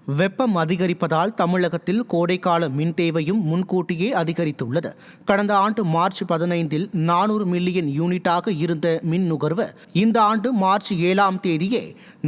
வெப்பம் அதிகரிப்பதால் தமிழகத்தில் கோடைக்கால மின் தேவையும் முன்கூட்டியே அதிகரித்துள்ளது. கடந்த ஆண்டு மார்ச் 15இல் 400 மில்லியன் யூனிட்டாக இருந்த மின் நுகர்வு இந்த ஆண்டு மார்ச் 7ஆம் தேதியே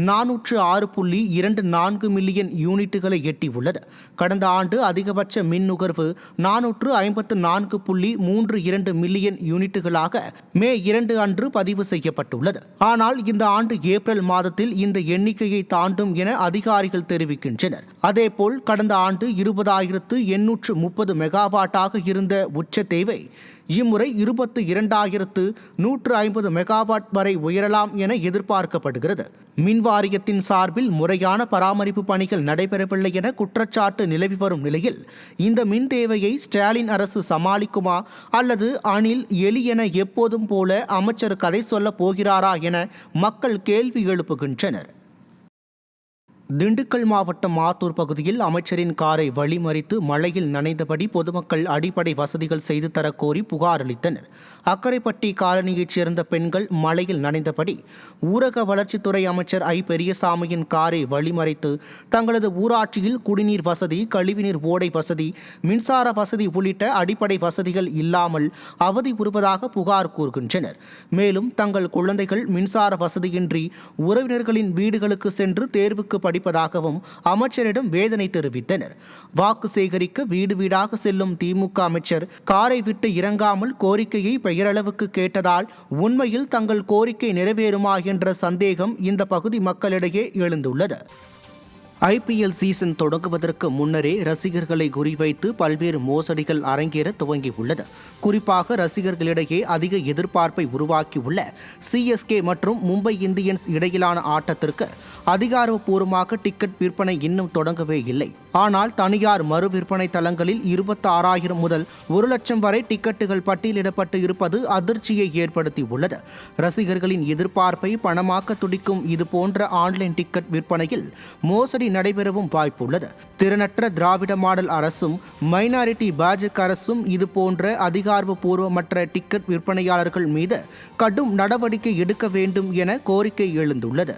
406.24 மில்லியன் யூனிட்டுகளை எட்டியுள்ளது. கடந்த ஆண்டு அதிகபட்ச மின் நுகர்வு 454.32 மில்லியன் யூனிட்டுகளாக மே 2 அன்று பதிவு செய்யப்பட்டுள்ளது. ஆனால் இந்த ஆண்டு ஏப்ரல் மாதத்தில் இந்த எண்ணிக்கையை தாண்டும் என அதிகாரிகள் தெரிவிக்கின்றனர். அதேபோல் கடந்த ஆண்டு 20,830 மெகாவாட்டாக இருந்த உச்ச தேவை இம்முறை 22,150 மெகாவாட் வரை உயரலாம் என எதிர்பார்க்கப்படுகிறது. மின் வாரியத்தின் சார்பில் முறையான பராமரிப்பு பணிகள் நடைபெறவில்லை என குற்றச்சாட்டு நிலவி வரும் நிலையில் இந்த மின் தேவையை ஸ்டாலின் அரசு சமாளிக்குமா அல்லது அணில் எலி என எப்போதும் போல அமைச்சர் கதை சொல்ல போகிறாரா என மக்கள் கேள்வி எழுப்புகின்றனர். திண்டுக்கல் மாவட்டம் ஆத்தூர் பகுதியில் அமைச்சரின் காரை வழிமறித்து மழையில் நனைந்தபடி பொதுமக்கள் அடிப்படை வசதிகள் செய்து தரக்கோரி புகார் அளித்தனர். அக்கரைப்பட்டி காலனியைச் சேர்ந்த பெண்கள் மழையில் நனைந்தபடி ஊரக வளர்ச்சித்துறை அமைச்சர் ஐ. பெரியசாமியின் காரை வழிமறித்து தங்களது ஊராட்சியில் குடிநீர் வசதி, கழிவுநீர் ஓடை வசதி, மின்சார வசதி உள்ளிட்ட அடிப்படை வசதிகள் இல்லாமல் அவதியுறுவதாக புகார் கூறுகின்றனர். மேலும் தங்கள் குழந்தைகள் மின்சார வசதியின்றி உறவினர்களின் வீடுகளுக்கு சென்று தேர்வுக்கு படிப்பதாகவும் அமைச்சரிடம் வேதனை தெரிவித்தனர். வாக்கு சேகரிக்க வீடு வீடாக செல்லும் திமுக அமைச்சர் காரை விட்டு இறங்காமல் கோரிக்கையை பெயரளவுக்கு கேட்டதால் உண்மையில் தங்கள் கோரிக்கை நிறைவேறுமா என்ற சந்தேகம் இந்த பகுதி மக்களிடையே எழுந்துள்ளது. IPL சீசன் தொடங்குவதற்கு முன்னரே ரசிகர்களை குறிவைத்து பல்வேறு மோசடிகள் அரங்கேற துவங்கியுள்ளது. குறிப்பாக ரசிகர்களிடையே அதிக எதிர்பார்ப்பை உருவாக்கியுள்ள CSK மற்றும் மும்பை இந்தியன்ஸ் இடையிலான ஆட்டத்திற்கு அதிகாரப்பூர்வமாக டிக்கெட் விற்பனை இன்னும் தொடங்கவே இல்லை. ஆனால் தனியார் மறு விற்பனை தளங்களில் 26,000 முதல் 1,00,000 வரை டிக்கெட்டுகள் பட்டியலிடப்பட்டு இருப்பது அதிர்ச்சியை ஏற்படுத்தியுள்ளது. ரசிகர்களின் எதிர்பார்ப்பை பணமாக்க துடிக்கும் இதுபோன்ற ஆன்லைன் டிக்கெட் விற்பனையில் மோசடி நடைபெறவும் வாய்ப்புள்ளது. திறனற்ற திராவிட மாடல் அரசும் மைனாரிட்டி பாஜக அரசும் இதுபோன்ற அதிகாரப்பூர்வமற்ற டிக்கெட் விற்பனையாளர்கள் மீது கடும் நடவடிக்கை எடுக்க வேண்டும் என கோரிக்கை எழுந்துள்ளது.